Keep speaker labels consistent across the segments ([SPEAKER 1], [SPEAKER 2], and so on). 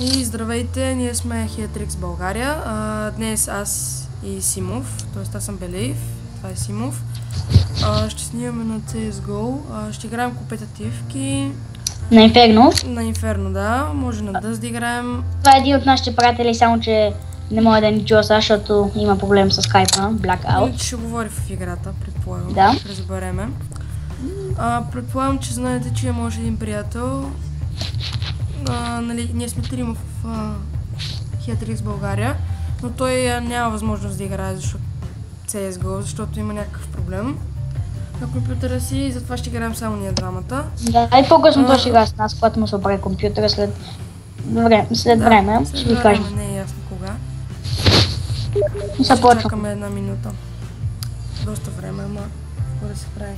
[SPEAKER 1] И здравейте, ние сме Heatrix България. Днес аз и Симов, т.е. аз съм Белеев, това е Симов. Ще снимаме на CSGO, ще играем компетитивки.
[SPEAKER 2] На Инферно?
[SPEAKER 1] На Инферно, да. Може на Dust да играем.
[SPEAKER 2] Това е един от нашите приятели, само че не може да ни чува сега, защото има проблем с скайпа, Blackout.
[SPEAKER 1] Ще говори в играта, предполагам.
[SPEAKER 2] Да.
[SPEAKER 1] Разбереме. Предполагам, че знаете, че има още един приятел. Нали, ние сме трима в Heatrix България, но той няма възможност да играе CSGO, защото има някакъв проблем на компютъра си и затова ще играем само ние двамата.
[SPEAKER 2] Да, и по-късно той ще играе с нас, когато му се обре компютъра след време, ще ви кажем.
[SPEAKER 1] Не е ясно кога.
[SPEAKER 2] Започвам.
[SPEAKER 1] Ще чакаме една минута. Доста време, ама какво да се прави.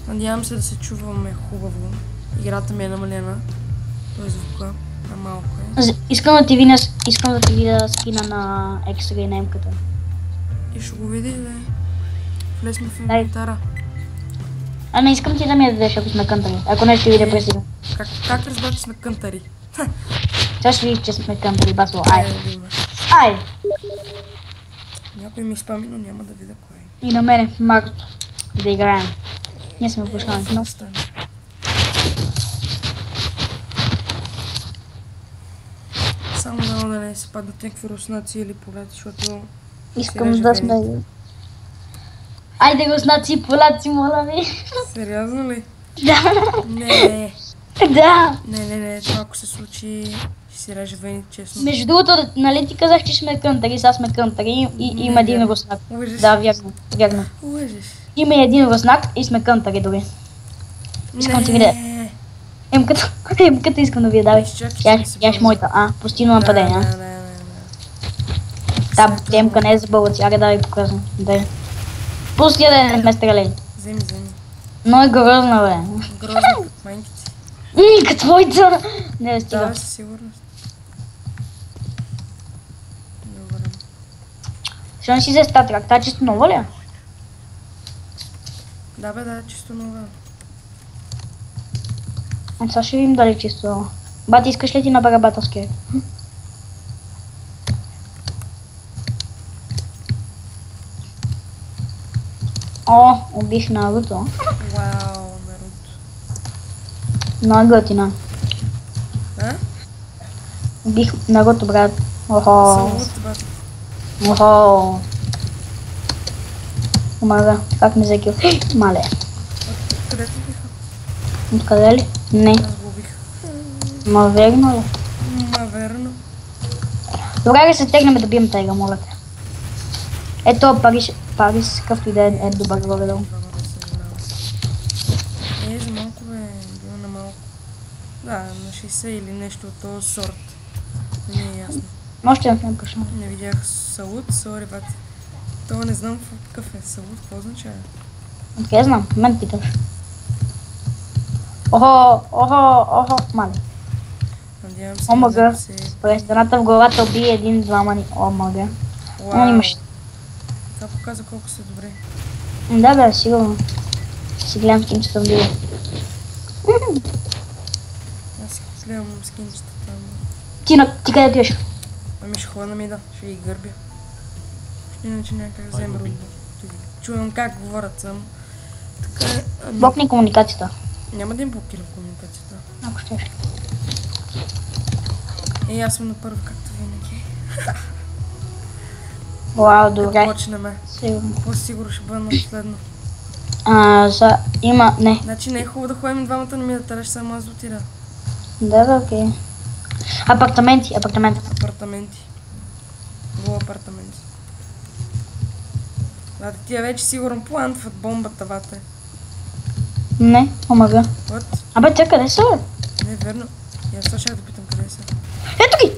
[SPEAKER 1] Надявам се да се чуваме хубаво. Играта ми е намалена. Той звука малко е.
[SPEAKER 2] Искам да ти видя скина на X-Ray на емката.
[SPEAKER 1] И ще го видиш, бе. Влез ми в инвентара.
[SPEAKER 2] Не искам ти да ми я дадеш, ако сме кънтари. Ако не ще видя през сега.
[SPEAKER 1] Как разбрах, че сме кънтари?
[SPEAKER 2] Сега ще видиш, че сме кънтари, басло. Ай!
[SPEAKER 1] Някой ми спами, но няма да видя кой.
[SPEAKER 2] И на мене, Марто. Да играем. Ние сме пушкани.
[SPEAKER 1] Само да не се падат някакви руснаци или поляци, защото...
[SPEAKER 2] Искам да сме... Айде руснаци и поляци, моля ви.
[SPEAKER 1] Сериозно ли?
[SPEAKER 2] Да.
[SPEAKER 1] Не.
[SPEAKER 2] Да.
[SPEAKER 1] Не, това ако се случи, ще си реже веник, честно.
[SPEAKER 2] Между другото, нали ти казах, че сме кънтари, сега сме кънтари и има един руснак. Да, вярно.
[SPEAKER 1] Лъжеш.
[SPEAKER 2] Има един руснак и сме кънтари дори. Искам да ти видя. Емката искам да ви я давай. Яш моята. Постигна нападение. Да, емка не е за българци. Аре, да ви показвам. Дай. Пусти я да не ме стреляй.
[SPEAKER 1] Вземи.
[SPEAKER 2] Но е грозна, бе.
[SPEAKER 1] Грозна, като майките си.
[SPEAKER 2] Като твоята. Не да стига.
[SPEAKER 1] Да, със сигурност. Добре.
[SPEAKER 2] Защо не си взе статрак? Та чисто нова ли?
[SPEAKER 1] Да, бе, да, чисто нова.
[SPEAKER 2] Сега ще видим дали чисто нова. Бати, искаш ли ти набера батълския? О, убих Наруто.
[SPEAKER 1] Вау, Наруто.
[SPEAKER 2] Много готина. Убих Наруто, брат. Охо.
[SPEAKER 1] Салут, брат.
[SPEAKER 2] Охо. Омага, как ми закил? Мале.
[SPEAKER 1] Къде ти биха?
[SPEAKER 2] Откъде ли? Не.
[SPEAKER 1] Аз го убих.
[SPEAKER 2] Ма верно ли?
[SPEAKER 1] Верно.
[SPEAKER 2] Добре да се тегнем да бием тега, моля те. Ето Парис, какъвто и да е добър въведъл.
[SPEAKER 1] За малко бе, била на малко. Да, на 60 или нещо от този сорт. Не е ясно.
[SPEAKER 2] Още не пушна.
[SPEAKER 1] Не видях салут, сори бати. Това не знам какъв е салут, какво означава?
[SPEAKER 2] Откъде знам, мен питаш. Охо, мали.
[SPEAKER 1] Надявам се.
[SPEAKER 2] Омага, през стената в главата уби един-двама ни. Омага. Имаш.
[SPEAKER 1] Това показва колко са добре.
[SPEAKER 2] Да, бе, сигурно. Си гледам скинчета в био.
[SPEAKER 1] Аз си гледам скинчетата.
[SPEAKER 2] Ти къде отиваш?
[SPEAKER 1] Ами ще ходя на мида, ще ги гърбя. Иначе някак взема рудно. Чувам как говорят сам. Така е...
[SPEAKER 2] Блокни комуникацията.
[SPEAKER 1] Няма да им блокирам комуникацията.
[SPEAKER 2] Ако щеш.
[SPEAKER 1] Аз съм на първо, както винаги.
[SPEAKER 2] Вау, добре.
[SPEAKER 1] Почнеме.
[SPEAKER 2] Сигурно.
[SPEAKER 1] По-сигурно ще бъда на последно.
[SPEAKER 2] Не.
[SPEAKER 1] Значи не е хубаво да ходим двамата на мида, трябва ще само аз да отида.
[SPEAKER 2] Да, окей. Апартаменти.
[SPEAKER 1] Го апартаменти. Да, тия вече сигурно плантват бомбата, вате.
[SPEAKER 2] Не, омага.
[SPEAKER 1] Вот.
[SPEAKER 2] Абе, те къде са, бе?
[SPEAKER 1] Не, верно. И аз това ще да питам къде са.
[SPEAKER 2] Ето ги!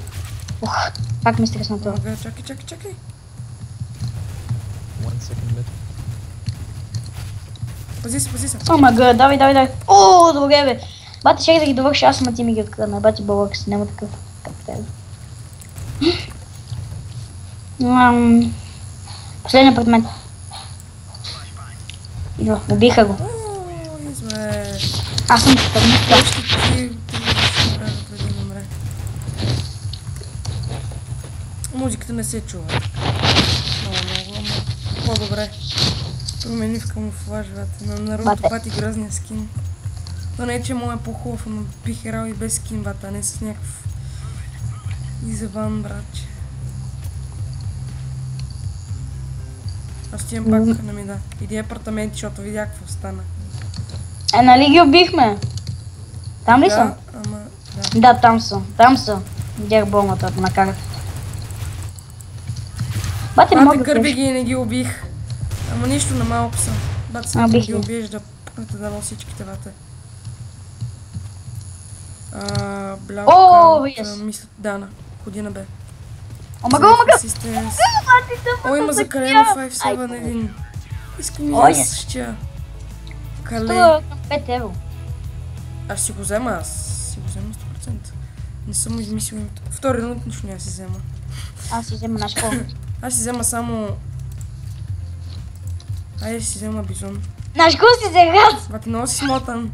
[SPEAKER 2] Ох, как ми стресна това.
[SPEAKER 1] Омага, чакай. Пази се.
[SPEAKER 2] Омага, давай. О, добре, бе. Бати, ще да ги довърши, аз ама ти ми ги откъдна. Бати, бълък си, няма такъв. Как трябва. Последния апартамент. Идва, убиха го. Аз съм стърничка.
[SPEAKER 1] Още ти направя преди да умре. Музиката не се чува. Много, ама по-добре. Промени в камуфлаж, бате. На Наруто бати грозния скин. Но не, че му е по-хубав, но бих играл и без скин, бата, а не с някакъв изяван братче. Аз ти имам пак на мида. Иди апартаменти, защото видях какво стана.
[SPEAKER 2] Нали ги убихме? Там ли са?
[SPEAKER 1] Да, ама...
[SPEAKER 2] Да, там са. Там са. Видях бомбата на карта. Бате, не мога да
[SPEAKER 1] кърби ги и не ги убих. Ама нищо, на малко съм. Бате, съм да ги убиеш да пукнете дано всичките, бате.
[SPEAKER 2] О, yes.
[SPEAKER 1] Мисля, Дана. Ходина бе.
[SPEAKER 2] Омага!
[SPEAKER 1] О, има закалено 571. Искам и аз ще. Кале.
[SPEAKER 2] 5 евро.
[SPEAKER 1] Аз си го взема, 100%. Не съм измислил името. Втори раунд нищо няма си взема.
[SPEAKER 2] Аз си взема наш кол.
[SPEAKER 1] Аз си взема само... Айде си взема бизон.
[SPEAKER 2] Наш кол си взега!
[SPEAKER 1] Бати, много си смотан.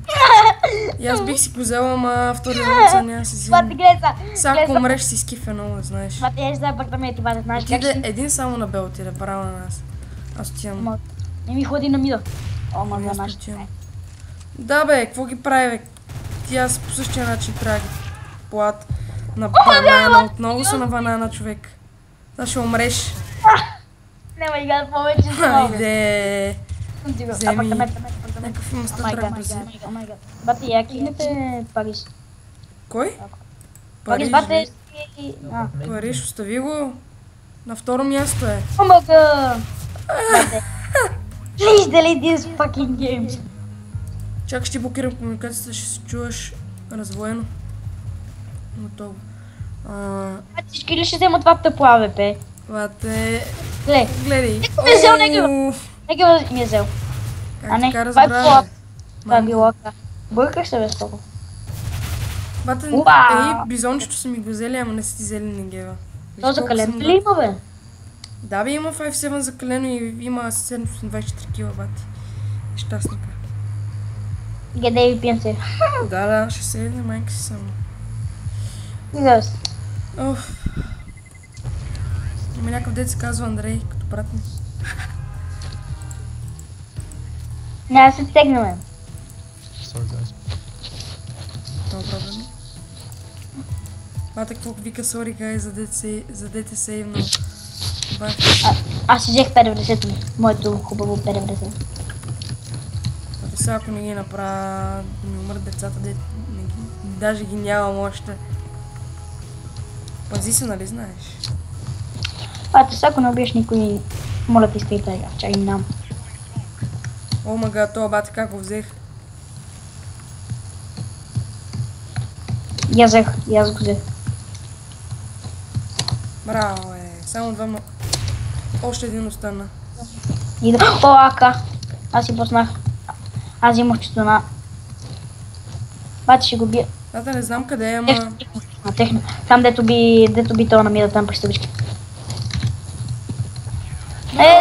[SPEAKER 1] И аз бих си го взела, ама втори раунд са няма си взема.
[SPEAKER 2] Бати, гледай са!
[SPEAKER 1] Сега ако умреш си скифе много, знаеш.
[SPEAKER 2] Бати, еш за апартаменти, бати, знаеш как
[SPEAKER 1] Отиде
[SPEAKER 2] си?
[SPEAKER 1] един само на Бел, отиде, право на нас. Аз отивам.
[SPEAKER 2] Не ми ходи на мида. О, ма за наш.
[SPEAKER 1] Да бе, какво ги прави бе? Ти аз по същия начин трябва да ги плат на банана. Отново са на банана, човек. Да ще умреш.
[SPEAKER 2] Няма играт повече с много.
[SPEAKER 1] Айде. Вземи.
[SPEAKER 2] Апартамент.
[SPEAKER 1] Някакъв има стътрак брази.
[SPEAKER 2] Бати, я кинете Париж.
[SPEAKER 1] Кой?
[SPEAKER 2] Париж, бате.
[SPEAKER 1] Париж, остави го. На второ място е.
[SPEAKER 2] Омага! Please delete this fucking game.
[SPEAKER 1] Чакай, ще блокирам комуникацията, ще се чуваш раздвоено. Готово.
[SPEAKER 2] Всички ли ще вземат това тъпла, бе, пе?
[SPEAKER 1] Вате...
[SPEAKER 2] Гледай.
[SPEAKER 1] Не
[SPEAKER 2] ми е взел, не ми е взел.
[SPEAKER 1] Как така разбра, бе?
[SPEAKER 2] Това е било така. Бъркаш се, бе, с това.
[SPEAKER 1] Бате, бизончето са ми го взели, ама не са ти взели Негева.
[SPEAKER 2] То за калено ли има, бе?
[SPEAKER 1] Да бе, има 5-7 за калено и има 724 кила, бати. Щастника.
[SPEAKER 2] Геде ви пием се.
[SPEAKER 1] Да, ще се еде майка си само.
[SPEAKER 2] Излез.
[SPEAKER 1] Има някакъв дет се казва Андрей, като брат ми.
[SPEAKER 2] Няма да се стегнем.
[SPEAKER 1] Това проблем. Бата, какво вика сори гай, за дете сейвно.
[SPEAKER 2] Аз си взех 50 ми. Моето хубаво 50.
[SPEAKER 1] Сега ако не ги направя, да ми умрат децата, даже ги нямам още. Пази се, нали знаеш?
[SPEAKER 2] Сега ако не убиеш никой, моля ти скрипта игра. Чай ням.
[SPEAKER 1] О, мага, това бате как го взех?
[SPEAKER 2] И аз го взех.
[SPEAKER 1] Браво, само двама. Още един остана.
[SPEAKER 2] О, ака. Аз си поснах. Аз имах честона. Бати ще го бия.
[SPEAKER 1] Аз да не знам къде е, ама...
[SPEAKER 2] Техно. Там дето би това намира там през табички.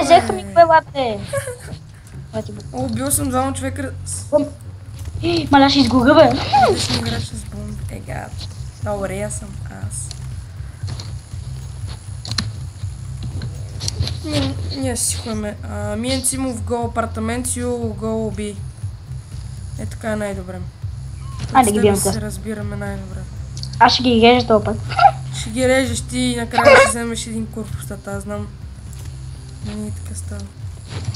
[SPEAKER 2] Взеха ми кое, бате.
[SPEAKER 1] Убил съм двама човека.
[SPEAKER 2] Маля ще изгора, бе.
[SPEAKER 1] Различни играч с бомб. Гад. Добре, аз съм аз. Ние си ходиме. Миенцимов гол апартамент, Сио гол уби. Е така е най-добре.
[SPEAKER 2] Айде ги бием
[SPEAKER 1] се разбираме най-добре.
[SPEAKER 2] Аз ще ги режа този път.
[SPEAKER 1] Ще ги режеш ти и накрая ще вземеш един курв в устата, аз знам. Не така става.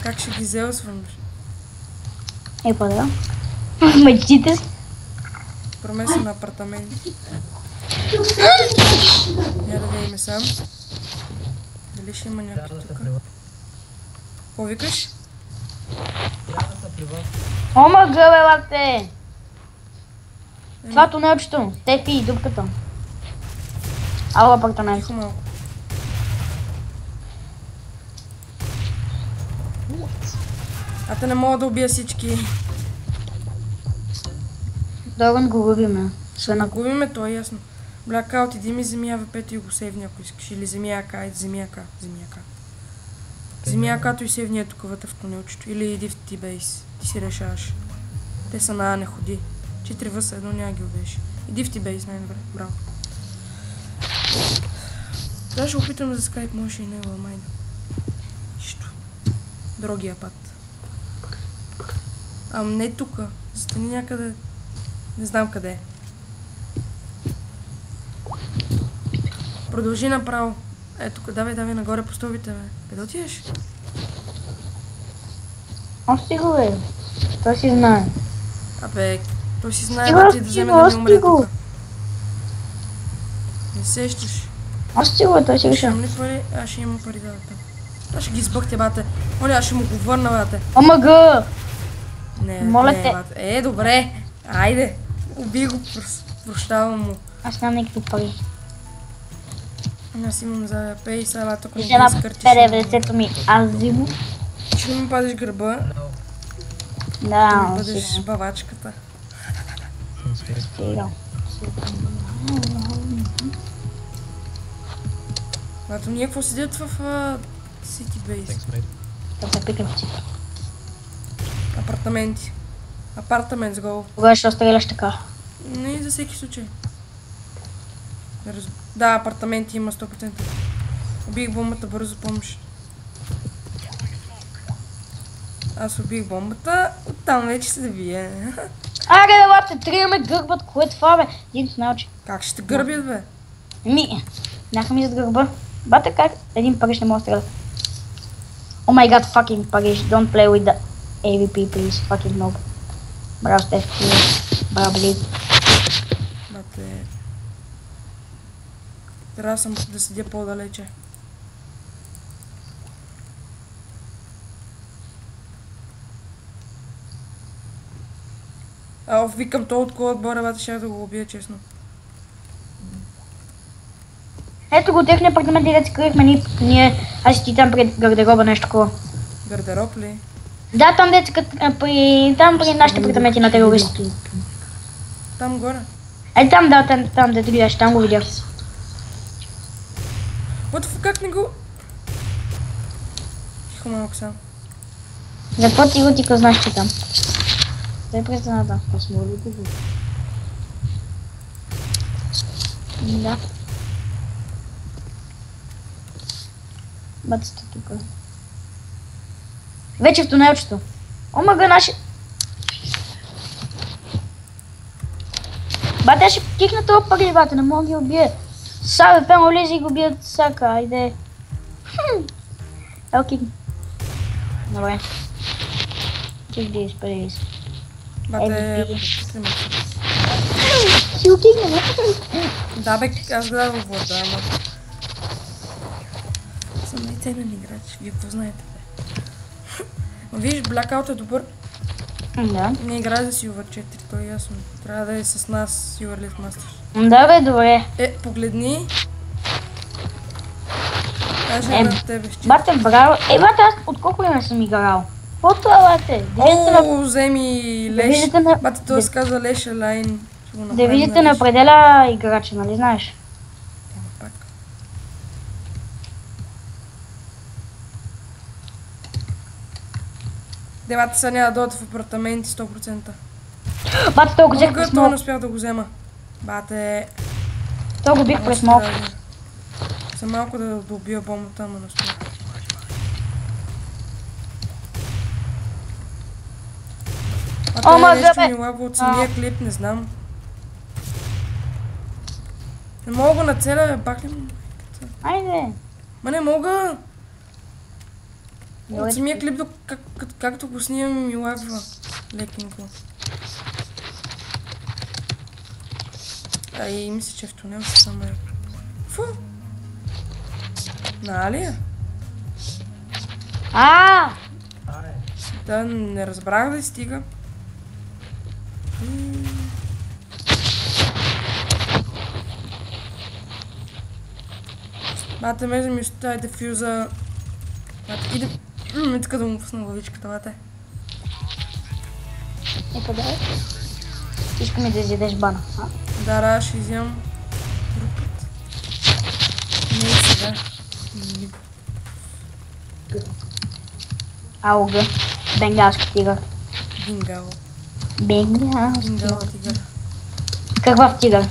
[SPEAKER 1] Как ще ги зелсвам?
[SPEAKER 2] Да. Мечтите си.
[SPEAKER 1] Промеса на апартаменти. Я да видим сам. Дали ще има някой тук? Какво викаш?
[SPEAKER 2] Омага, бе, лапте! Това тунелчето, Тефи и дупката. Ало, апартамент.
[SPEAKER 1] Тихо малко. Те не мога да убия всички.
[SPEAKER 2] Доран го губиме.
[SPEAKER 1] Губиме, то е ясно. Blackout, иди ми земя АВП-то и го сейвни, ако искаш. Или земя АК, земя АК. Земя АК-то и сейвни е тук вътре в тунелчето. Или иди в T-Base. Ти си решаваш. Те са на А, не ходи. 4 въса, едно няма ги убиеш. Иди в ти бейс, най-добре. Браво. Да, ще опитам за скайп, може и него, майна. Нищо. Другия път. Не тука. Застани някъде. Не знам къде. Продължи направо. Ето, давай нагоре по стълбите, бе. Къде отидеш?
[SPEAKER 2] Още го, бе. Той си знае.
[SPEAKER 1] Абе, той си знае, да ти да вземе да не умре тук. Не сещаш.
[SPEAKER 2] Още го, той си реша.
[SPEAKER 1] Аз ще имам пари, да. Аз ще ги избъхте, бате. Моля, аз ще му го върна, бате.
[SPEAKER 2] Омага!
[SPEAKER 1] Не,
[SPEAKER 2] моля
[SPEAKER 1] не,
[SPEAKER 2] те.
[SPEAKER 1] бате. Добре. Айде. Убий го, прощавам му.
[SPEAKER 2] Аз нямам никакви пари.
[SPEAKER 1] Аз имам за пей, сега тук не
[SPEAKER 2] Ще една
[SPEAKER 1] изкъртиш.
[SPEAKER 2] 50-то ми аз взимам.
[SPEAKER 1] Ще ми пазиш гърба.
[SPEAKER 2] Да,
[SPEAKER 1] ще ми бъдеш бавачката.
[SPEAKER 2] Сега.
[SPEAKER 1] Бато ние какво седят в City Base?
[SPEAKER 2] Да се пикам си.
[SPEAKER 1] Апартаменти. Апартамент с гол.
[SPEAKER 2] Кога ще стреляш така?
[SPEAKER 1] Не, за всеки случай. Да, апартаменти има 100%. Убих бомбата, бързо помощ. Аз убих бомбата, оттам вече се да бие.
[SPEAKER 2] Аре, бате, триме гърбат, кое е това, бе? Един се научи.
[SPEAKER 1] Как ще те гърбят, бе?
[SPEAKER 2] Бяха ми зад гърба. Бате, как? Един Париж не може да стреля. Oh my god, fucking Париж, don't play with the AVP, please, fucking noob. Браво, Стеф, браво, Близ.
[SPEAKER 1] Бате... Трябва съм да седя по-далече. Викам то от кола отбора, бате, ще да го убия, честно.
[SPEAKER 2] Ето го, техния апартамент, и да си крихме ние, аз и ти там пред гардероба нещо такова.
[SPEAKER 1] Гардероб ли?
[SPEAKER 2] Да, там деца, там при нашите апартаменти на терористи.
[SPEAKER 1] Там горе.
[SPEAKER 2] Там, да, там, дето гледаш, там го видях.
[SPEAKER 1] Как не го... Тихо малко сам.
[SPEAKER 2] За какво ти го тика знаеш, че там? Дай престаната. Посмотрите го. Да. Бацата тук. Вече в тунелчето. Омага наши... Бате, аз ще кикна това пари, бате, не мога ги убие. Сабе, пемо лези и го бият сака, айде. Ел кикна. Добре. Check this, please.
[SPEAKER 1] Бате...
[SPEAKER 2] Си отигна, не?
[SPEAKER 1] Да, бе, аз гледам в вода, ама... Съм най-ценен играч, вие какво знаете, бе? Виж, Blackout е добър.
[SPEAKER 2] Да.
[SPEAKER 1] Не играе за Silver 4, то е ясно. Трябва да е с нас Silver League Masters.
[SPEAKER 2] Да, бе, добре.
[SPEAKER 1] Погледни. Аз ще на тебе ще.
[SPEAKER 2] Бате, браво. Бате, аз от колко време съм играл? Какво това, бате?
[SPEAKER 1] Вземи Леш. Бате, той се казва Леш Елайн.
[SPEAKER 2] Девизите не определя играча, нали знаеш?
[SPEAKER 1] Пак. Девата са няма да дойдат в апартаменти 100%.
[SPEAKER 2] Бате, той го взех през
[SPEAKER 1] Той
[SPEAKER 2] смок.
[SPEAKER 1] не успях да го взема. Бате...
[SPEAKER 2] Той го бих през смок.
[SPEAKER 1] Съм малко да убия бомбата, ама не успях. Нещо ми лагва от самия клип, не знам. Не мога го нацеля, бе, бах ли му?
[SPEAKER 2] Айде.
[SPEAKER 1] Ма не мога! От самия клип, както го снимам, ми лагва лекенко. И мисля, че в тунел ще съм е... Фу! На Алия? Да, не разбрах да стига. Бате, ме ми остави дефюза. Бате, иде... Не така да му пусна главичката, бате.
[SPEAKER 2] Къде е? Искаме да изядеш бана, а?
[SPEAKER 1] Да, ще изям друг път. Не и сега.
[SPEAKER 2] Ауга. Бенгалски тигър.
[SPEAKER 1] Бингало.
[SPEAKER 2] Big house.
[SPEAKER 1] Ингал тигър.
[SPEAKER 2] Какъв тигър?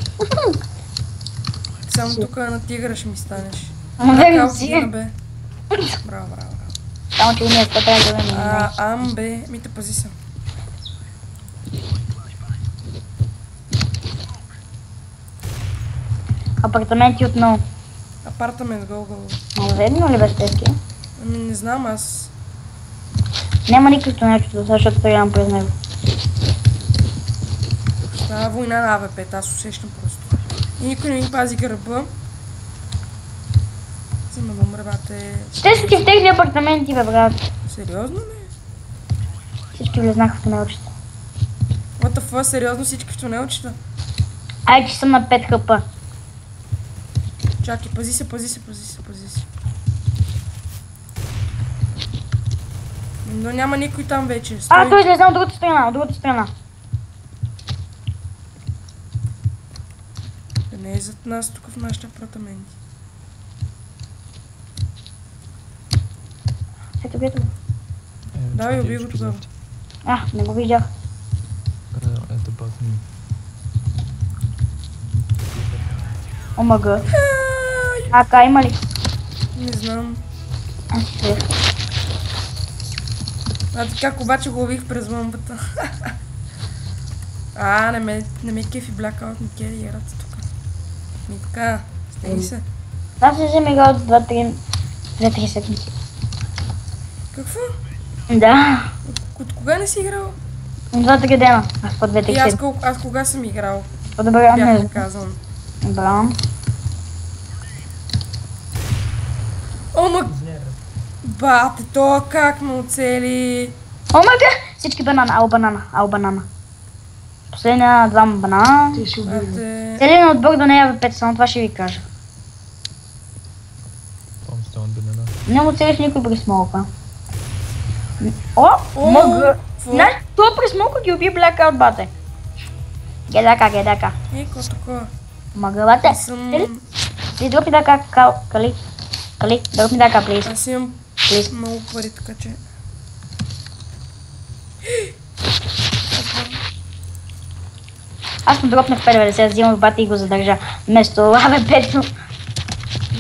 [SPEAKER 1] Само тук на тигъра ще ми станеш.
[SPEAKER 2] Верно си.
[SPEAKER 1] Бе. Браво, браво, браво.
[SPEAKER 2] Само че ние трябва да гледаме.
[SPEAKER 1] Бе, мите пази се.
[SPEAKER 2] Апартаменти отново.
[SPEAKER 1] Апартамент, гол.
[SPEAKER 2] Верно ли бе стески?
[SPEAKER 1] Не знам аз.
[SPEAKER 2] Няма никакво нещо, защото трябва през него.
[SPEAKER 1] Става война на АВП, аз усещам просто. И никой не ми пази гърба. Взема да умре, бате.
[SPEAKER 2] Ще са ти в техни апартаменти, бе, брат.
[SPEAKER 1] Сериозно ли?
[SPEAKER 2] Всички влезнаха в тунелчета.
[SPEAKER 1] What the fuck, сериозно всички в тунелчета?
[SPEAKER 2] Ай, че съм на 5 хп.
[SPEAKER 1] Чакай, пази се. Но няма никой там вече.
[SPEAKER 2] Той излезе от другата страна,
[SPEAKER 1] Да не е зад нас тук в нашите апартаменти.
[SPEAKER 2] Ето го.
[SPEAKER 1] Давай, убий го тогава.
[SPEAKER 2] Не го видях.
[SPEAKER 3] Ето пак ми.
[SPEAKER 2] Омага. Ака има ли?
[SPEAKER 1] Не знам.
[SPEAKER 2] Аз си свех.
[SPEAKER 1] Как обаче го лових през ламбата. Не ме кефи Blackout, ми кери ерата тук. Ми така, стени се.
[SPEAKER 2] Аз се взем игра от 2-3 секунди.
[SPEAKER 1] Какво?
[SPEAKER 2] Да.
[SPEAKER 1] От кога не си играл?
[SPEAKER 2] От 2-3 дена. Аз по 2-3
[SPEAKER 1] И
[SPEAKER 2] секунди.
[SPEAKER 1] аз кога съм играл?
[SPEAKER 2] По-добре, не
[SPEAKER 1] Бях
[SPEAKER 2] знам.
[SPEAKER 1] казвам.
[SPEAKER 2] Браво.
[SPEAKER 1] Бате, то как ме оцели?
[SPEAKER 2] Омага! Всички банана, банана. Последния 2 банана.
[SPEAKER 1] Бате...
[SPEAKER 2] Целият отбор да не е в 5, само това ще ви кажа. Не му целих никой при смолка. Мога! Знаеш, това при смолка ги уби Blackout, бате. Гедака.
[SPEAKER 1] Ко такова.
[SPEAKER 2] Мога, бате. Ти дропи дака, Кали, дропи дака, плиз.
[SPEAKER 1] Аз имам много пари, така че...
[SPEAKER 2] Аз му дропнах 50, взимах бата и го задържа. Вместо АВП-то.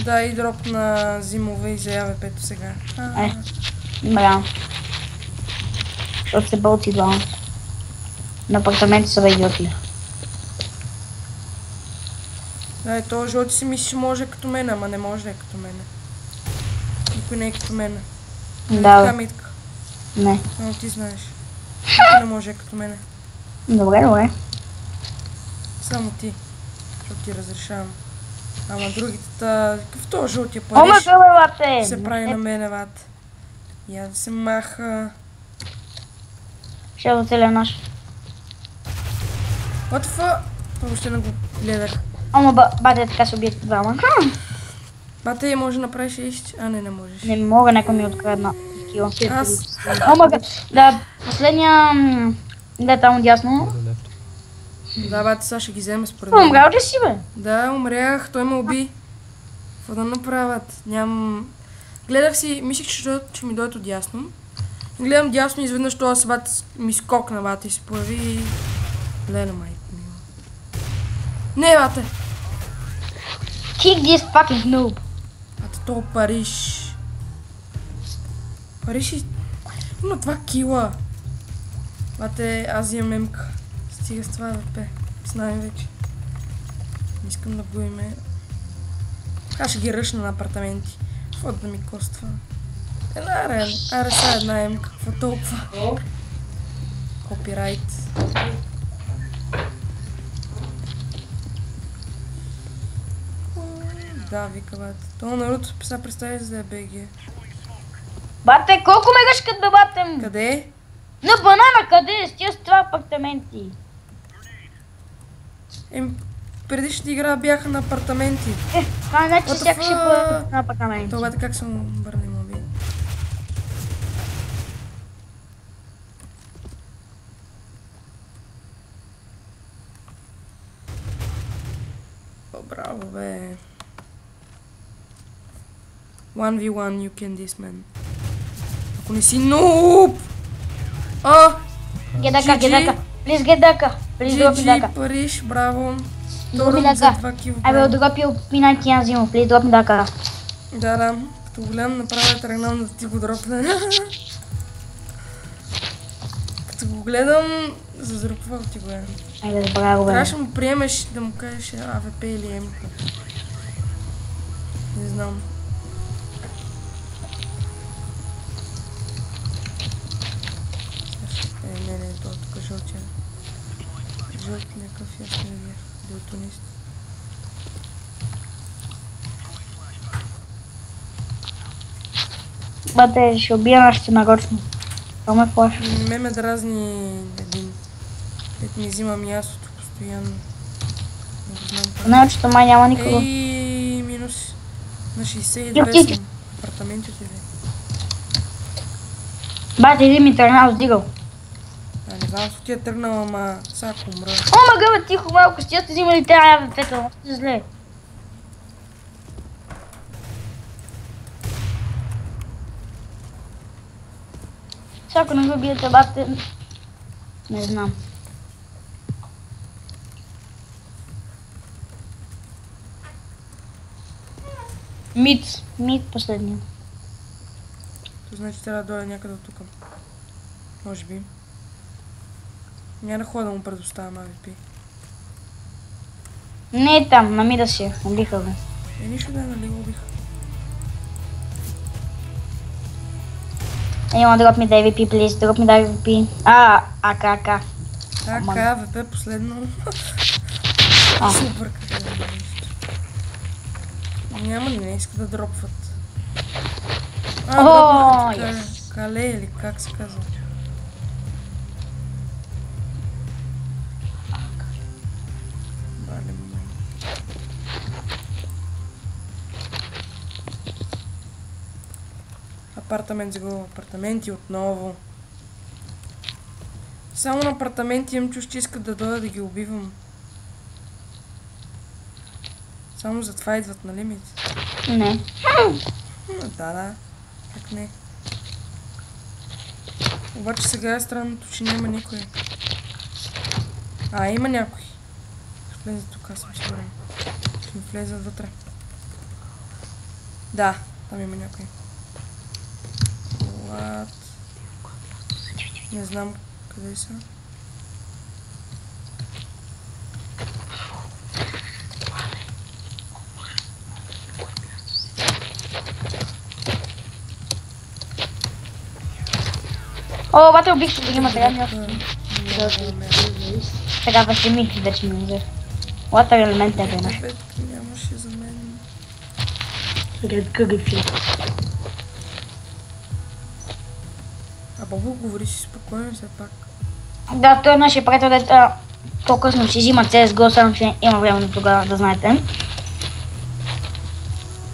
[SPEAKER 1] Да, и дроп на зимове и за АВП-то сега.
[SPEAKER 2] Браво. Защото се бълти двама. На апартаменти са бе идиоти.
[SPEAKER 1] Да, и този жълти си мисли, че може като мене, ама не може да е като мене. Никой не е като мене.
[SPEAKER 2] Да,
[SPEAKER 1] Така, Митка.
[SPEAKER 2] не.
[SPEAKER 1] Но ти знаеш. Никой не може като мене.
[SPEAKER 2] Добре.
[SPEAKER 1] Само ти. Защото ти разрешавам. Ама другите какъв този жълтия париж
[SPEAKER 2] бате!
[SPEAKER 1] се прави на мене, бат. Я да се маха.
[SPEAKER 2] Ще го целия наш.
[SPEAKER 1] What the fuck? Въобще не го гледах.
[SPEAKER 2] Бате, така се убият двама.
[SPEAKER 1] Бате, може да направиш ищ? Не можеш.
[SPEAKER 2] Не мога, някой ми открадна кила.
[SPEAKER 1] Аз...
[SPEAKER 2] Да, последния... Да, там дясно.
[SPEAKER 1] Да, бате, сега ще ги вземе според мен.
[SPEAKER 2] Умрял ли си, бе?
[SPEAKER 1] Да, умрях, той ме уби. Какво да направят? Гледах си, мислих, че ми дойде от дясно. Гледам дясно и изведнъж този бат ми скокна, бате, и се появи. Леле, майко ми. Не, бате!
[SPEAKER 2] Kick this fucking noob.
[SPEAKER 1] Бате, то Париж. Париж и... Има 2 кила. Бате, аз имам емка. Стига с това ВП. Знаем вече. Не искам да го име. Така ще ги ръшна на апартаменти. Какво да ми коства? Аре, една емка. Какво толкова? Копирайт. Да, вика, бате. Това народ сега представи за да е БГ.
[SPEAKER 2] Бате, колко ме гъшкат, бе, бате?
[SPEAKER 1] Къде?
[SPEAKER 2] На банана, къде? С тия с това апартаменти.
[SPEAKER 1] Предишната игра бяха на апартаменти.
[SPEAKER 2] Това значи всяка ще бъде на апартаменти.
[SPEAKER 1] Това как съм обърнем моби. Браво, бе. 1v1, you can this, man. Ако не си нуб!
[SPEAKER 2] Гедака. Please get Daka. Please drop me
[SPEAKER 1] GG,
[SPEAKER 2] Daka.
[SPEAKER 1] Париж, браво.
[SPEAKER 2] Drop me
[SPEAKER 1] Торън за
[SPEAKER 2] Daka.
[SPEAKER 1] 2 кил.
[SPEAKER 2] I will drop you P90 Azimo. Please drop me Daka.
[SPEAKER 1] Да, като голям направя тръгнам да ти го дропна. Като го гледам, зазрупвам ти го.
[SPEAKER 2] Айде да правя го бе.
[SPEAKER 1] Трябваше му приемеш да му кажеш АВП или МК. Не знам. Не, това тук жълтия. Жълт някакъв ясно не видях. Делтонист.
[SPEAKER 2] Бате, ще убия нашите нарочно. Това ме плаши.
[SPEAKER 1] Ме дразни един. Дет ми взима мястото постоянно. Не го знам.
[SPEAKER 2] Научето май няма никого.
[SPEAKER 1] Ей, минус. На 62 съм. Апартаментите ви.
[SPEAKER 2] Бате, един ми тръгнал сдигал.
[SPEAKER 1] Не знам, с ти е тръгнал, ама сега ако умра.
[SPEAKER 2] О, мага бе, тихо малко, сте взимали тази АВП-та, но сте зле. Всяко не го биете, бате. Не знам. Мид последния.
[SPEAKER 1] То значи трябва да дойде някъде от тук. Може би. Няма да ходя да му предоставям AVP.
[SPEAKER 2] Не е там, на мида си, убиха го.
[SPEAKER 1] Нищо да е, нали го убих.
[SPEAKER 2] Anyone drop me the AVP, please. Drop me the AVP. АК.
[SPEAKER 1] Така, AVP последно. Супер, как е да нещо. Няма, не иска да дропват. Дропнаха Кале или как се казва. Апартамент за го, апартаменти отново. Само на апартаменти имам чуш, че искат да дойда да ги убивам. Само за това идват, нали ми?
[SPEAKER 2] Не.
[SPEAKER 1] Да. Как не? Обаче сега е странното, че няма никой. Има някой. Ще влезе тук, аз съм сигурен. Ще ми влезе вътре. Да, там има някой. Не знам къде са.
[SPEAKER 2] О, бате, убих се, има сега. Така, вече ми взе. Лата елемент е веднъж.
[SPEAKER 1] Нямаше за мен. Бобо, говори си спокойно все пак.
[SPEAKER 2] Да, той е нашия приятел, дето по-късно си взима CSGO, само че има време до тогава, да знаете.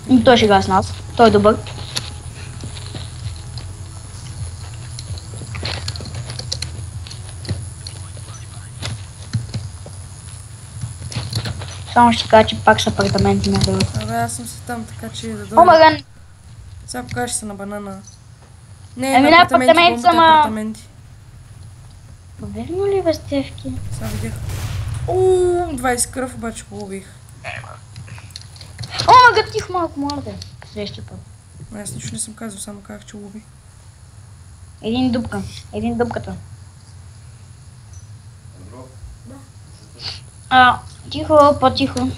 [SPEAKER 2] И той ще играе с нас. Той е добър. Само ще кажа, че пак са апартаменти на друго.
[SPEAKER 1] Аз съм си там, така че да дойда.
[SPEAKER 2] О, маган!
[SPEAKER 1] Сега покажи се на банана. Не,
[SPEAKER 2] на апартаменти
[SPEAKER 1] са
[SPEAKER 2] ама...
[SPEAKER 1] апартаменти.
[SPEAKER 2] Верно ли бе, Стевки?
[SPEAKER 1] Сега видях. 20 кръв, обаче го убих.
[SPEAKER 2] О, маган, тихо малко, моля те. Следващия път.
[SPEAKER 1] Аз нищо не съм казал, само казах, че го убих.
[SPEAKER 2] Един дупката. Тихо, по-тихо.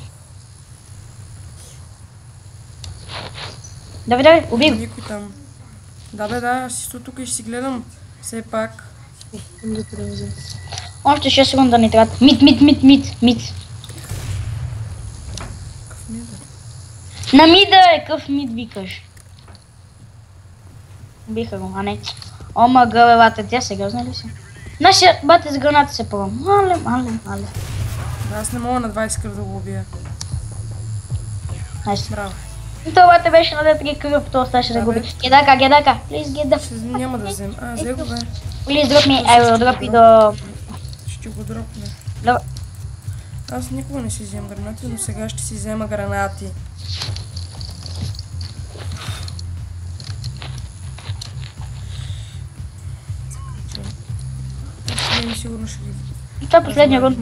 [SPEAKER 2] Давай, убий го.
[SPEAKER 1] Никой там. Да, аз си стоя тук и ще си гледам. Все пак.
[SPEAKER 2] Още 6 секунда ни трябва. Мид.
[SPEAKER 1] Какъв мид е?
[SPEAKER 2] На мида е, къв мид викаш. Убиха го, а не. О, мага, бе, бате, тя сериозна ли си? Нашия бате с граната се пъва. Мале.
[SPEAKER 1] Аз не мога на 20 кръв да го убия.
[SPEAKER 2] Найс.
[SPEAKER 1] Браво.
[SPEAKER 2] Това бате беше на 3 кръв, това оставаше да губи. Гедака. Please get the...
[SPEAKER 1] Няма да взем. Взе го бе.
[SPEAKER 2] Please drop me, I will drop you the...
[SPEAKER 1] Ще го дропне.
[SPEAKER 2] Да.
[SPEAKER 1] Аз никога не си взем гранати, но сега ще си взема гранати. Сигурно ще ги
[SPEAKER 2] И това е последния рунд.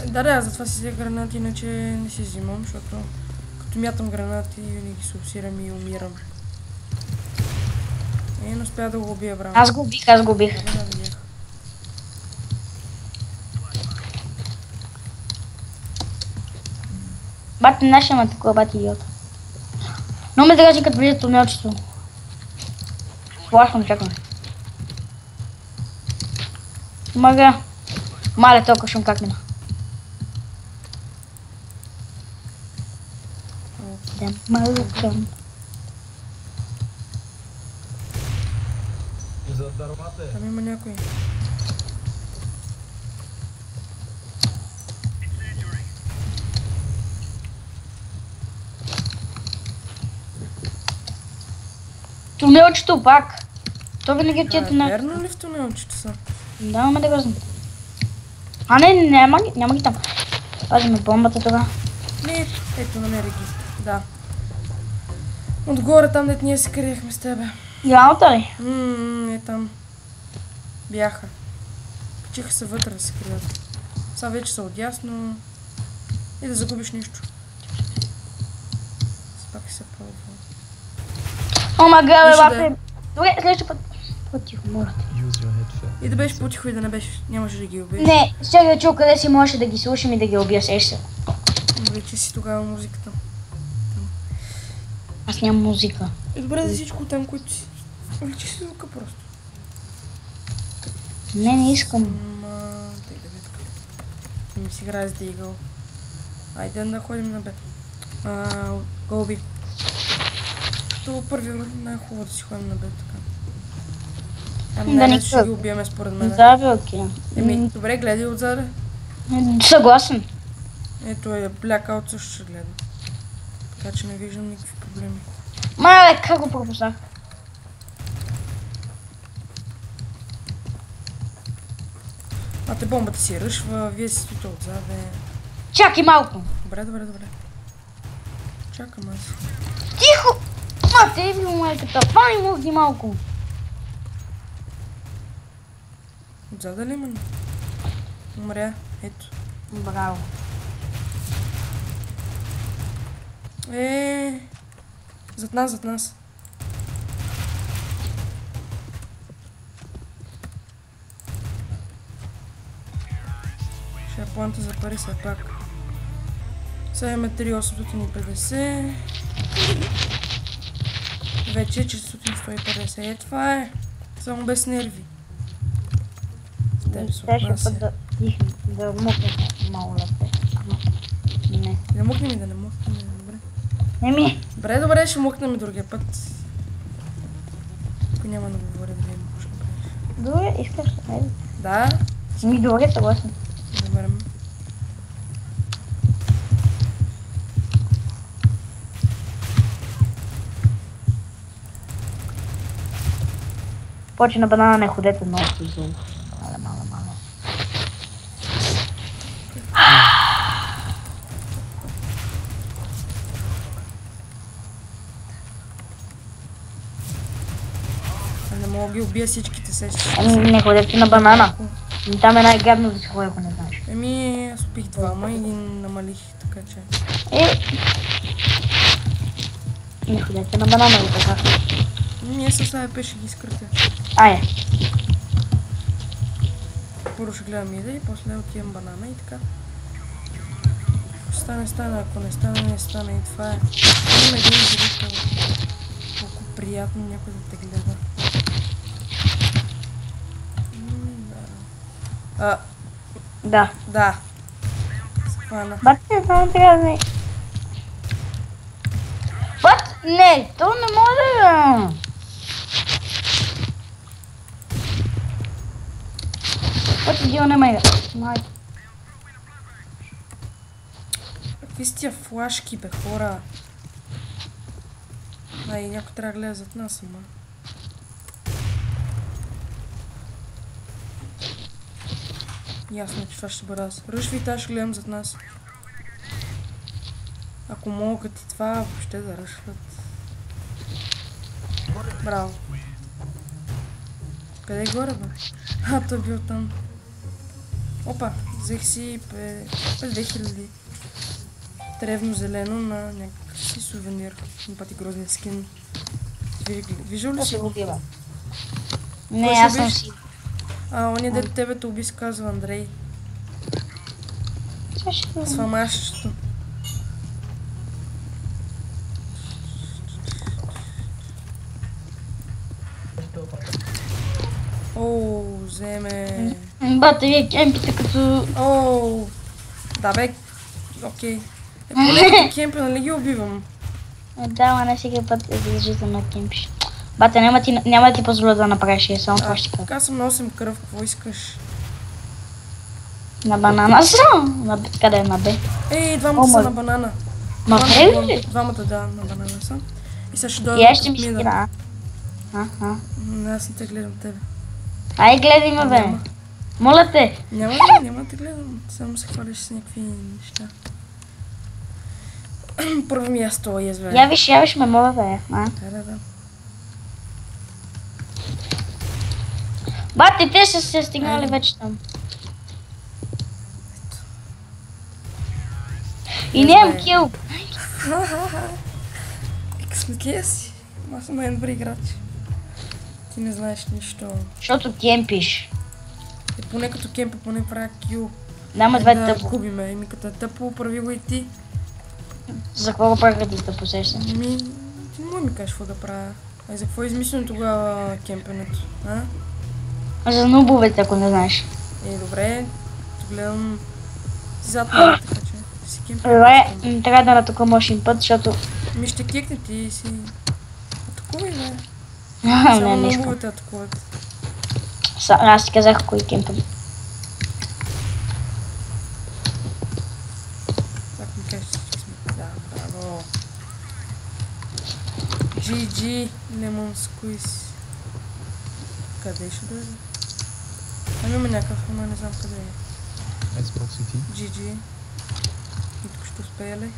[SPEAKER 1] Да, затова си взех гранати, иначе не си взимам, защото като мятам гранати, винаги се обсирам и умирам. Не успя да го убия, браво.
[SPEAKER 2] Аз го убих.
[SPEAKER 1] Да, видях.
[SPEAKER 2] Бати нашия ма такова, бати идиот. Но ме дрази като влиза тунелчето. Плашвам, чакам. Мага. Мале, толкова шум как мина. Да мълкам.
[SPEAKER 3] За дървата е.
[SPEAKER 1] Там има някой.
[SPEAKER 2] Тунелчето пак. То винаги ти е тунел.
[SPEAKER 1] Верно ли в тунелчето са?
[SPEAKER 2] Да, ме да гръзна. А не, няма ги там. Пазиме бомбата тогава.
[SPEAKER 1] Не, ето намерих ги. Да. Отгоре там, дето ние се криехме с тебе.
[SPEAKER 2] Ялата ли?
[SPEAKER 1] Е там. Бяха. Качиха се вътре да се крият. Сега вече са отясно. И да загубиш нищо. Пак се пробва.
[SPEAKER 2] О, ма грабе,
[SPEAKER 1] Виж да е.
[SPEAKER 2] бапе. Добре, следващия път. По-тихо, моля.
[SPEAKER 3] Use your headset.
[SPEAKER 1] И да беше по-тихо и да не беше. Нямаше да ги убиеш.
[SPEAKER 2] Не, сега да чул къде си можеше да ги слушам и да ги убия се.
[SPEAKER 1] Вече си тогава музиката.
[SPEAKER 2] Аз нямам музика.
[SPEAKER 1] Е, добре за всичко там, които си. Увеличи си звука просто.
[SPEAKER 2] Не искам.
[SPEAKER 1] Тъй да видка. Не ми си играе с Дигъл. Айде да ходим на бед. Голби. Това първи най-хубаво да си ходим на бед така. Ами
[SPEAKER 2] Да
[SPEAKER 1] не
[SPEAKER 2] не
[SPEAKER 1] ще ги убиеме според мен.
[SPEAKER 2] Да, бе, окей.
[SPEAKER 1] Еми, добре, гледай отзаде.
[SPEAKER 2] Съгласен.
[SPEAKER 1] Ето е, Blackout също ще гледа. Така че не виждам никакви проблеми.
[SPEAKER 2] Мале, как го пропуснах?
[SPEAKER 1] Те бомбата си ръшва, вие си стоите отзаде.
[SPEAKER 2] Чакай малко.
[SPEAKER 1] Добре. Чакам аз.
[SPEAKER 2] Тихо! Мате, ви майката, пани мухни малко.
[SPEAKER 1] Отзаде ли именно? Умря, ето.
[SPEAKER 2] Браво.
[SPEAKER 1] Зад нас. Ще я планта за пари все пак. Сега имаме 3850. Вече 450. Това е. Само без нерви. Тебе се отнася.
[SPEAKER 2] Да мукнем малко лепе. Не.
[SPEAKER 1] Да мукнем и да не мукнем, добре.
[SPEAKER 2] Еми.
[SPEAKER 1] Добре, ще мукнем и другия път. Ако няма да говоря да ви може да правиш.
[SPEAKER 2] Добре, искаш да не.
[SPEAKER 1] Да?
[SPEAKER 2] Добре, съгласен.
[SPEAKER 1] Добре.
[SPEAKER 2] Почи на банана не ходете много зло. Мале.
[SPEAKER 1] Не мога да ги убия всичките сещи.
[SPEAKER 2] Не ходете на банана. Там е най-гадно да си ходи, ако не знаеш.
[SPEAKER 1] Аз убих двама и ги намалих, така че...
[SPEAKER 2] Не ходете на банана или така.
[SPEAKER 1] Ние с АВП ще ги изкратя.
[SPEAKER 2] Айде.
[SPEAKER 1] Първо ще гледам ида и после отивам банана и така. Ако стане, ако не стане и това е. Има един зрител. Колко приятно някой да те гледа.
[SPEAKER 2] Да.
[SPEAKER 1] Да. Схвана.
[SPEAKER 2] Бате, само трябва да... Бат? Не, то не може да... Бате, дил не ме да.
[SPEAKER 1] Какви са тия флашки, бе, хора? Някой трябва да гледа зад нас, ама. Ясно, че това ще бъде аз. Ръшви, тази ще гледам зад нас. Ако могат и това, въобще да ръшват. Браво. Къде е горе, бе? Той бил там. Опа, взех си 2000 древно зелено на някакъв си сувенир. Пати грозния скин. Виждал ли
[SPEAKER 2] Да
[SPEAKER 1] си
[SPEAKER 2] се
[SPEAKER 1] го?
[SPEAKER 2] го бива. Не,
[SPEAKER 1] Кой
[SPEAKER 2] аз
[SPEAKER 1] ще
[SPEAKER 2] съм
[SPEAKER 1] биш?
[SPEAKER 2] си.
[SPEAKER 1] Оня дето тебе те уби се казва Андрей. С фамашчето. Оу, вземе.
[SPEAKER 2] Бате, вие кемпите като...
[SPEAKER 1] Оу, да бе, окей. Поне като кемпа, нали ги убивам?
[SPEAKER 2] Да, ама не всеки път е задължително да кемпиш. Бате, няма да ти позволя да направиш, само това ще кажа.
[SPEAKER 1] Така съм на 8 кръв, какво искаш?
[SPEAKER 2] На банана съм. Къде е на Б?
[SPEAKER 1] Ей, двамата са на банана.
[SPEAKER 2] Ма къде ли?
[SPEAKER 1] Двамата, да, на банана са. И сега ще
[SPEAKER 2] И
[SPEAKER 1] дойда
[SPEAKER 2] аз ще ми
[SPEAKER 1] мина.
[SPEAKER 2] спира.
[SPEAKER 1] Аз не те гледам тебе.
[SPEAKER 2] Ай, гледай ме, бе.
[SPEAKER 1] Няма.
[SPEAKER 2] Моля те.
[SPEAKER 1] Няма да те гледам. Само се хвалиш с някакви неща. Първо място е зве.
[SPEAKER 2] Явиш ме, моля, бе.
[SPEAKER 1] Да.
[SPEAKER 2] Бате, те са се стигнали вече там. И нямам кил.
[SPEAKER 1] Късметлия си. Аз съм най-добър играч. Ти не знаеш нищо.
[SPEAKER 2] Защото кемпиш.
[SPEAKER 1] Поне като кемпа, поне правя кил.
[SPEAKER 2] Дама две
[SPEAKER 1] Да
[SPEAKER 2] тъпо.
[SPEAKER 1] губиме. Еми като е тъпо, прави го и ти.
[SPEAKER 2] За какво го правя ти да посещам?
[SPEAKER 1] Ти не мога ми кажеш какво да правя. За какво е измислено тогава кемпенето?
[SPEAKER 2] За нубовете, ако не знаеш.
[SPEAKER 1] Добре. Гледам си зад мен, така че си кемпен.
[SPEAKER 2] Добре, трябва да натакуваш им път, защото...
[SPEAKER 1] Ми ще кикне ти и си... Атакувай, бе.
[SPEAKER 2] Не,
[SPEAKER 1] Само
[SPEAKER 2] не искам.
[SPEAKER 1] нубовете атакуват.
[SPEAKER 2] Аз ти казах кой кемпен.
[SPEAKER 1] Так ми кажеш, че сме. Да, браво. GG, Lemon Squeeze. Къде ще дойде? Там има някакъв, ама не знам къде е.
[SPEAKER 3] Xbox City.
[SPEAKER 1] GG. И тук ще успее ли?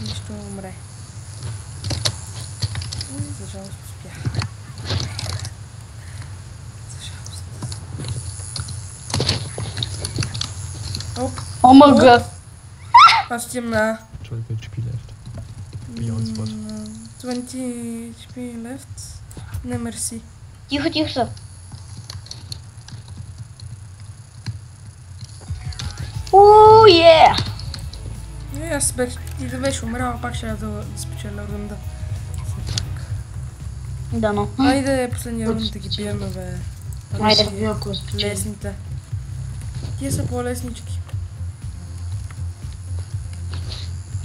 [SPEAKER 1] И ще умре. За жалост успях. За жалост. Оп!
[SPEAKER 2] Омага!
[SPEAKER 1] Аз отивам на
[SPEAKER 3] 12 HP left. Beyond spot.
[SPEAKER 1] 20 HP left. Не, мерси.
[SPEAKER 2] Тихо са. Уу,
[SPEAKER 1] Аз бех и да беше умряла, пак ще да спечеля рунда. Все пак.
[SPEAKER 2] Да, но.
[SPEAKER 1] Айде, последния рунд да ги биеме, бе.
[SPEAKER 2] Айде.
[SPEAKER 1] Лесните. Тия са по-леснички.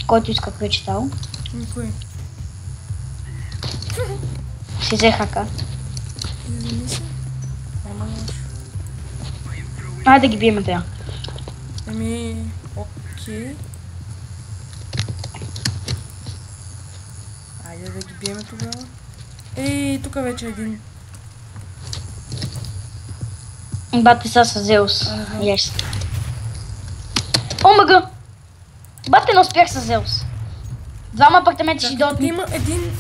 [SPEAKER 2] Който иска прочитал.
[SPEAKER 1] Никой.
[SPEAKER 2] Си взе хака.
[SPEAKER 1] Извини се. Ама лошо.
[SPEAKER 2] Айде да ги биеме тея.
[SPEAKER 1] Окей. Айде да ги биеме тогава. Ей, тук вече е един.
[SPEAKER 2] Бате са с Зеус.
[SPEAKER 1] Не знам.
[SPEAKER 2] Yes. Омага! Бате не успях с Зеус. Двама апартаменти ще дойдат.
[SPEAKER 1] Има един...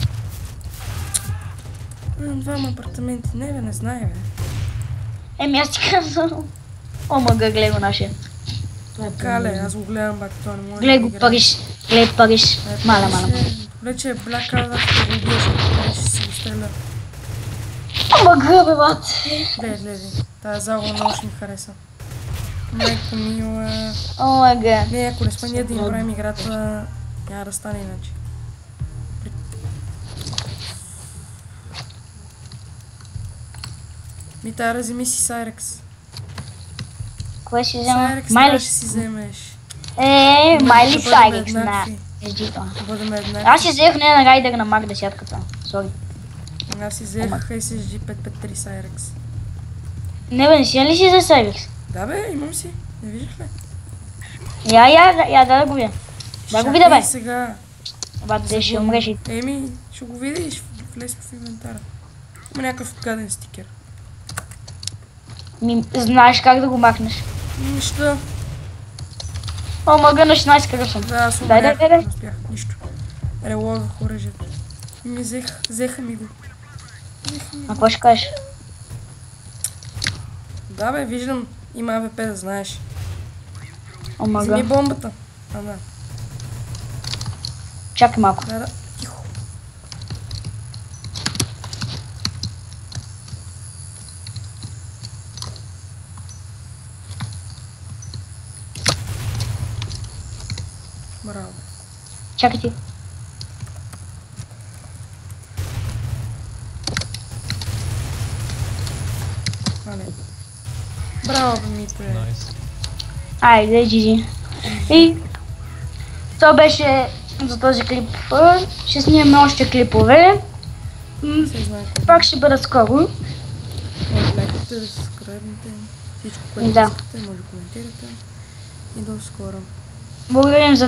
[SPEAKER 1] Двама апартаменти. Не, бе, не знае, бе.
[SPEAKER 2] Аз ти казвам. Омага, гледай го нашия.
[SPEAKER 1] Кале, аз го гледам, бак, той не може
[SPEAKER 2] Гледай
[SPEAKER 1] да
[SPEAKER 2] го
[SPEAKER 1] играе.
[SPEAKER 2] Париж. Гледай Париж. Маля.
[SPEAKER 1] Вече е Black Card, ще го убиеш, ще си го стреля.
[SPEAKER 2] Омага, бе, бате.
[SPEAKER 1] Гледай. Тая загуба много ще ми хареса. Майко мила.
[SPEAKER 2] Омага.
[SPEAKER 1] Не, ако не сме ние да им правим играта, няма да стане иначе. Тая, вземи си Сайрекс.
[SPEAKER 2] Кое си взема?
[SPEAKER 1] Сайрекс
[SPEAKER 2] Майли.
[SPEAKER 1] трябва ще си вземеш.
[SPEAKER 2] Майли
[SPEAKER 1] Да бъдем
[SPEAKER 2] Сайрекс на
[SPEAKER 1] еднакви.
[SPEAKER 2] SD-то.
[SPEAKER 1] Да бъдем еднакви.
[SPEAKER 2] Аз си взех не на райдер на Мак десятката. Сори.
[SPEAKER 1] Аз си взех SSG 553 Сайрекс.
[SPEAKER 2] Не бе, не си ли си за Сайрекс?
[SPEAKER 1] Да бе, имам си. Не виждаш ли?
[SPEAKER 2] Да го видя. Да го видя,
[SPEAKER 1] Чакай
[SPEAKER 2] бе.
[SPEAKER 1] сега.
[SPEAKER 2] Бате, ще умреш и...
[SPEAKER 1] Ще го видиш. Влез в инвентара. Има някакъв гаден стикер.
[SPEAKER 2] Знаеш как да го махнеш.
[SPEAKER 1] Нищо.
[SPEAKER 2] О, мага на 16 кръв съм.
[SPEAKER 1] Да, аз
[SPEAKER 2] Дай.
[SPEAKER 1] не успях. Нищо. Релових оръжието. Взеха ми го.
[SPEAKER 2] А какво ще кажеш?
[SPEAKER 1] Да бе, виждам. Има АВП, да знаеш.
[SPEAKER 2] Омага.
[SPEAKER 1] Вземи бомбата. А, да.
[SPEAKER 2] Чакай малко.
[SPEAKER 1] Да, да. Тихо. Браво.
[SPEAKER 2] Чакай ти.
[SPEAKER 1] А, не. Браво, бе, Митре.
[SPEAKER 3] Nice.
[SPEAKER 2] Айде, GG. И то беше за този клип. Ще снимаме още клипове.
[SPEAKER 1] Се знае какво.
[SPEAKER 2] Пак ще бъдат скоро.
[SPEAKER 1] Може лайкате, да се скребнете. Всичко, което
[SPEAKER 2] Да.
[SPEAKER 1] искате, може да коментирате. И до скоро.
[SPEAKER 2] Благодарим за